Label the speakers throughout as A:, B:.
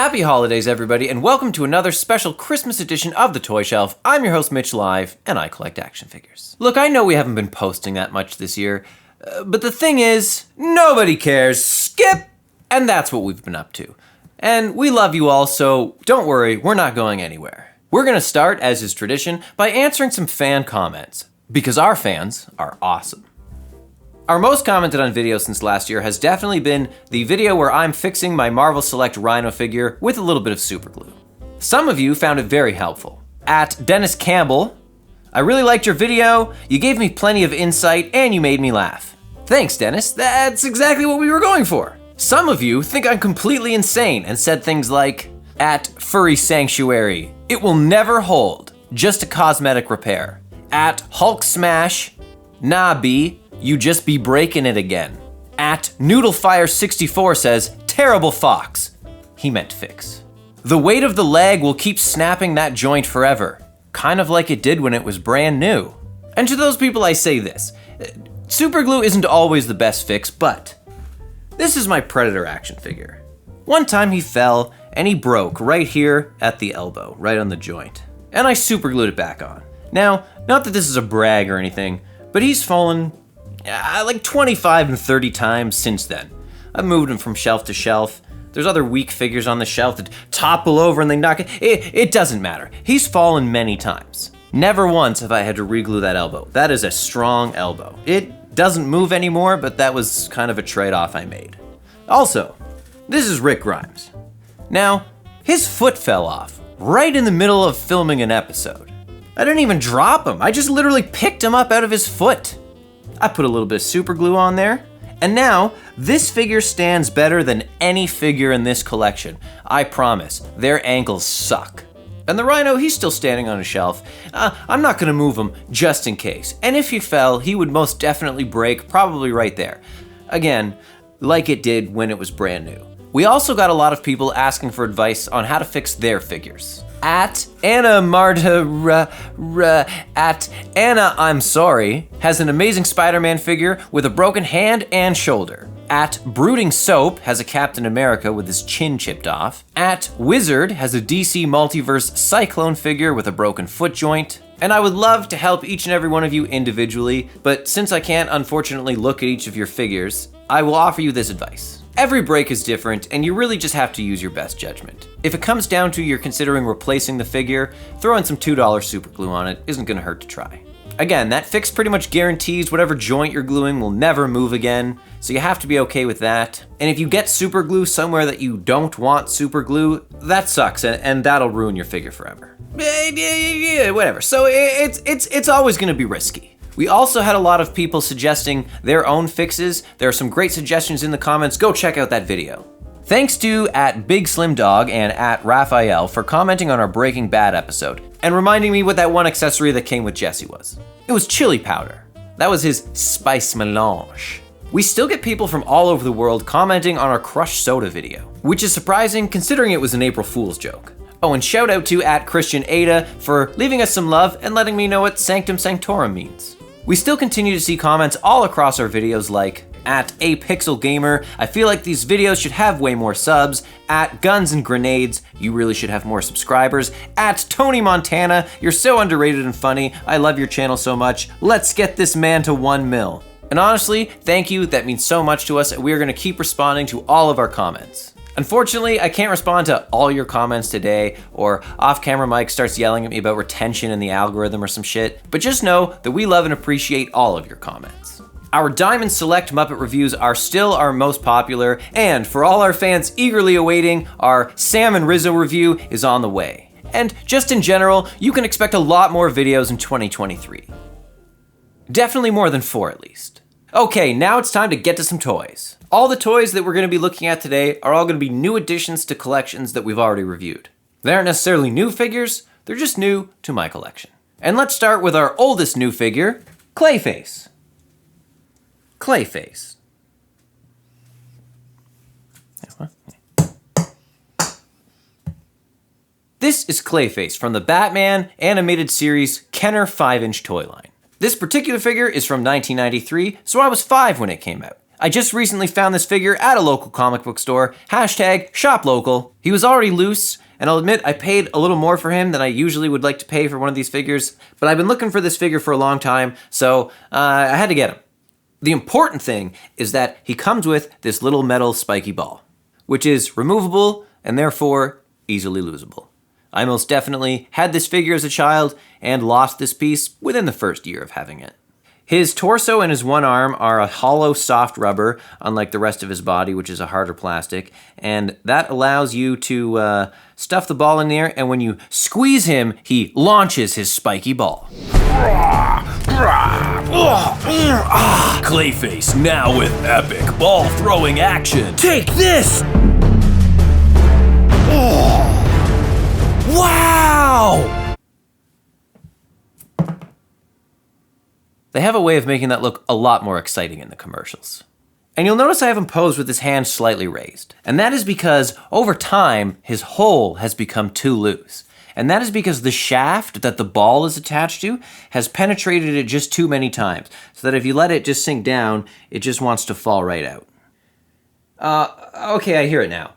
A: Happy holidays, everybody, and welcome to another special Christmas edition of The Toy Shelf. I'm your host, Mitch Live, and I collect action figures. Look, I know we haven't been posting that much this year, but the thing is, nobody cares. Skip! And that's what we've been up to. And we love you all, so don't worry, we're not going anywhere. We're gonna start, as is tradition, by answering some fan comments, because our fans are awesome. Our most commented on video since last year has definitely been the video where I'm fixing my Marvel Select Rhino figure with a little bit of super glue. Some of you found it very helpful. At Dennis Campbell, I really liked your video, you gave me plenty of insight, and you made me laugh. Thanks, Dennis, that's exactly what we were going for. Some of you think I'm completely insane and said things like, at Furry Sanctuary, it will never hold, just a cosmetic repair. At Hulk Smash, nah B, you just be breaking it again. At Noodlefire64 says, terrible fox. He meant fix. The weight of the leg will keep snapping that joint forever, kind of like it did when it was brand new. And to those people I say this, super glue isn't always the best fix, but this is my Predator action figure. One time he fell and he broke right here at the elbow, right on the joint. And I super glued it back on. Now, not that this is a brag or anything, but he's fallen like 25 and 30 times since then. I've moved him from shelf to shelf. There's other weak figures on the shelf that topple over and they knock it. It doesn't matter. He's fallen many times. Never once have I had to re-glue that elbow. That is a strong elbow. It doesn't move anymore, but that was kind of a trade-off I made. Also, this is Rick Grimes. Now, his foot fell off right in the middle of filming an episode. I didn't even drop him. I just literally picked him up out of his foot. I put a little bit of super glue on there, and now this figure stands better than any figure in this collection. I promise, their ankles suck. And the Rhino, he's still standing on a shelf. I'm not gonna move him just in case. And if he fell, he would most definitely break, probably right there. Again, like it did when it was brand new. We also got a lot of people asking for advice on how to fix their figures. At Anna Marta, at Anna I'm Sorry, has an amazing Spider-Man figure with a broken hand and shoulder. At Brooding Soap has a Captain America with his chin chipped off. At Wizard has a DC Multiverse Cyclone figure with a broken foot joint. And I would love to help each and every one of you individually, but since I can't unfortunately look at each of your figures, I will offer you this advice. Every break is different, and you really just have to use your best judgment. If it comes down to you're considering replacing the figure, throwing some $2 super glue on it isn't gonna hurt to try. Again, that fix pretty much guarantees whatever joint you're gluing will never move again, so you have to be okay with that. And if you get super glue somewhere that you don't want super glue, that sucks, and that'll ruin your figure forever. Yeah, whatever. So it's always gonna be risky. We also had a lot of people suggesting their own fixes. There are some great suggestions in the comments. Go check out that video. Thanks to at Big Slim Dog and at Raphael for commenting on our Breaking Bad episode and reminding me what that one accessory that came with Jesse was. It was chili powder. That was his spice melange. We still get people from all over the world commenting on our crushed soda video, which is surprising considering it was an April Fool's joke. Oh, and shout out to at Christian Ada for leaving us some love and letting me know what Sanctum Sanctorum means. We still continue to see comments all across our videos like, at APixelGamer, I feel like these videos should have way more subs. At Guns and Grenades, you really should have more subscribers. At Tony Montana, you're so underrated and funny. I love your channel so much. Let's get this man to 1 mil. And honestly, thank you, that means so much to us, and we're gonna keep responding to all of our comments. Unfortunately, I can't respond to all your comments today, or off-camera Mike starts yelling at me about retention in the algorithm or some shit, but just know that we love and appreciate all of your comments. Our Diamond Select Muppet reviews are still our most popular, and for all our fans eagerly awaiting, our Sam and Rizzo review is on the way. And just in general, you can expect a lot more videos in 2023. Definitely more than 4 at least. Okay, now it's time to get to some toys. All the toys that we're going to be looking at today are all going to be new additions to collections that we've already reviewed. They aren't necessarily new figures, they're just new to my collection. And let's start with our oldest new figure, Clayface. Clayface. This is Clayface from the Batman animated series Kenner 5-inch toy line. This particular figure is from 1993, so I was 5 when it came out. I just recently found this figure at a local comic book store, #shoplocal. He was already loose, and I'll admit I paid a little more for him than I usually would like to pay for one of these figures, but I've been looking for this figure for a long time, so I had to get him. The important thing is that he comes with this little metal spiky ball, which is removable and therefore easily losable. I most definitely had this figure as a child and lost this piece within the first year of having it. His torso and his one arm are a hollow, soft rubber, unlike the rest of his body, which is a harder plastic, and that allows you to stuff the ball in there, and when you squeeze him, he launches his spiky ball.
B: Clayface now with epic ball throwing action.
A: Take this! Wow! They have a way of making that look a lot more exciting in the commercials. And you'll notice I have him posed with his hand slightly raised. And that is because over time, his hole has become too loose. And that is because the shaft that the ball is attached to has penetrated it just too many times. So that if you let it just sink down, it just wants to fall right out. Okay, I hear it now.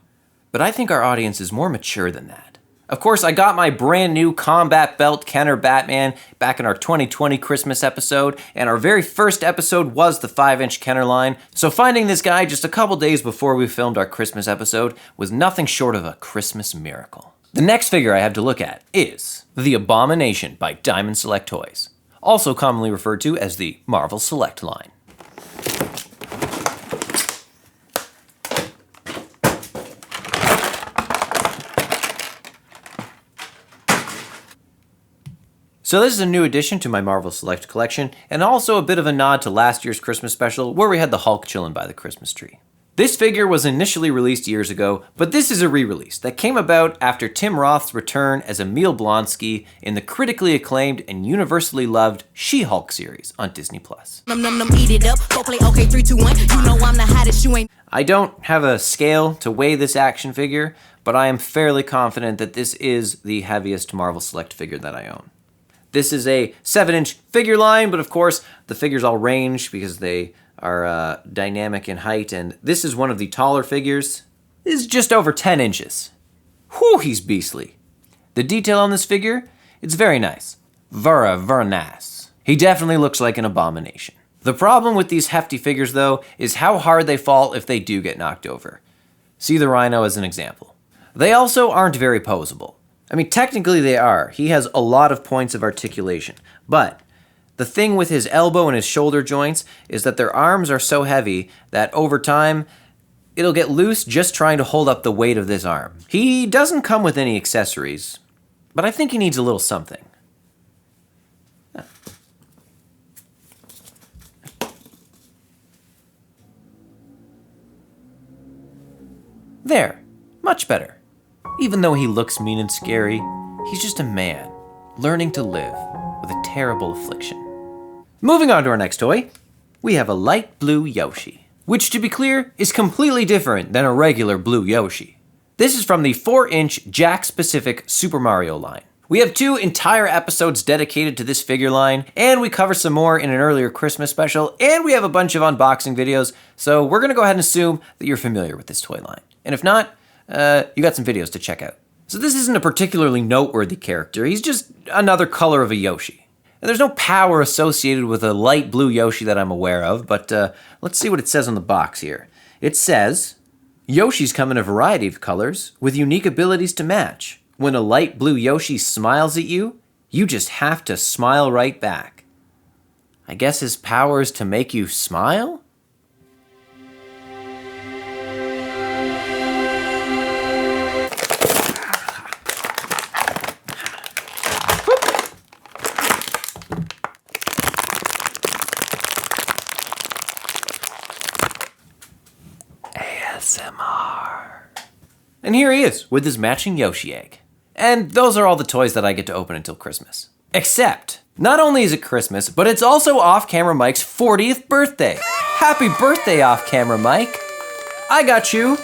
A: But I think our audience is more mature than that. Of course, I got my brand new combat belt Kenner Batman back in our 2020 Christmas episode, and our very first episode was the 5-inch Kenner line, so finding this guy just a couple days before we filmed our Christmas episode was nothing short of a Christmas miracle. The next figure I have to look at is the Abomination by Diamond Select Toys, also commonly referred to as the Marvel Select line. So this is a new addition to my Marvel Select collection, and also a bit of a nod to last year's Christmas special, where we had the Hulk chilling by the Christmas tree. This figure was initially released years ago, but this is a re-release that came about after Tim Roth's return as Emil Blonsky in the critically acclaimed and universally loved She-Hulk series on Disney+. I don't have a scale to weigh this action figure, but I am fairly confident that this is the heaviest Marvel Select figure that I own. This is a 7-inch figure line, but of course the figures all range because they are dynamic in height, and this is one of the taller figures. This is just over 10 inches. Whew, he's beastly. The detail on this figure, it's very nice. Very nice. He definitely looks like an abomination. The problem with these hefty figures, though, is how hard they fall if they do get knocked over. See the Rhino as an example. They also aren't very poseable. I mean, technically they are. He has a lot of points of articulation. But the thing with his elbow and his shoulder joints is that their arms are so heavy that over time, it'll get loose just trying to hold up the weight of this arm. He doesn't come with any accessories, but I think he needs a little something. There, much better. Even though he looks mean and scary, he's just a man, learning to live with a terrible affliction. Moving on to our next toy, we have a light blue Yoshi, which to be clear, is completely different than a regular blue Yoshi. This is from the 4-inch Jakks Pacific Super Mario line. We have 2 entire episodes dedicated to this figure line, and we cover some more in an earlier Christmas special, and we have a bunch of unboxing videos, so we're gonna go ahead and assume that you're familiar with this toy line. And if not, you got some videos to check out. So this isn't a particularly noteworthy character, he's just another color of a Yoshi. And there's no power associated with a light blue Yoshi that I'm aware of, but let's see what it says on the box here. It says, Yoshis come in a variety of colors with unique abilities to match. When a light blue Yoshi smiles at you, you just have to smile right back. I guess his power is to make you smile? ASMR. And here he is with his matching Yoshi egg. And those are all the toys that I get to open until Christmas. Except, not only is it Christmas, but it's also Off-Camera Mike's 40th birthday. Happy birthday, Off-Camera Mike. I got you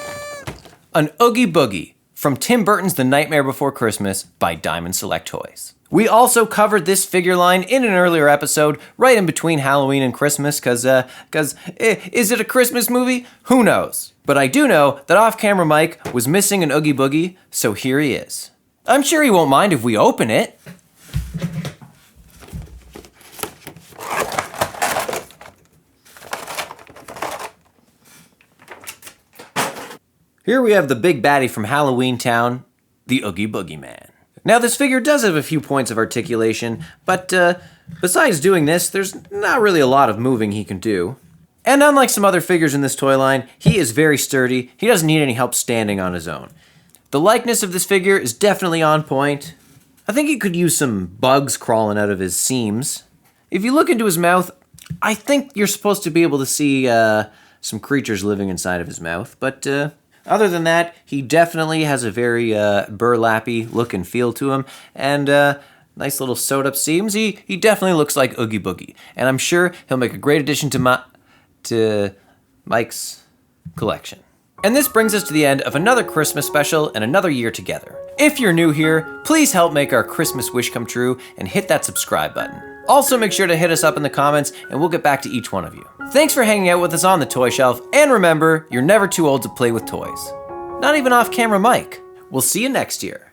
A: an Oogie Boogie from Tim Burton's The Nightmare Before Christmas by Diamond Select Toys, We also covered this figure line in an earlier episode, right in between Halloween and Christmas, cause is it a Christmas movie? Who knows? But I do know that off-camera Mike was missing an Oogie Boogie, so here he is. I'm sure he won't mind if we open it. Here we have the big baddie from Halloween Town, the Oogie Boogie Man. Now this figure does have a few points of articulation, but besides doing this, there's not really a lot of moving he can do. And unlike some other figures in this toy line, he is very sturdy. He doesn't need any help standing on his own. The likeness of this figure is definitely on point. I think he could use some bugs crawling out of his seams. If you look into his mouth, I think you're supposed to be able to see some creatures living inside of his mouth, but other than that, he definitely has a very burlappy look and feel to him, and nice little sewed-up seams. He definitely looks like Oogie Boogie, and I'm sure he'll make a great addition to Mike's collection. And this brings us to the end of another Christmas special and another year together. If you're new here, please help make our Christmas wish come true and hit that subscribe button. Also, make sure to hit us up in the comments and we'll get back to each one of you. Thanks for hanging out with us on the Toy Shelf, and remember, you're never too old to play with toys. Not even off-camera Mike. We'll see you next year.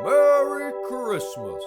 B: Merry Christmas.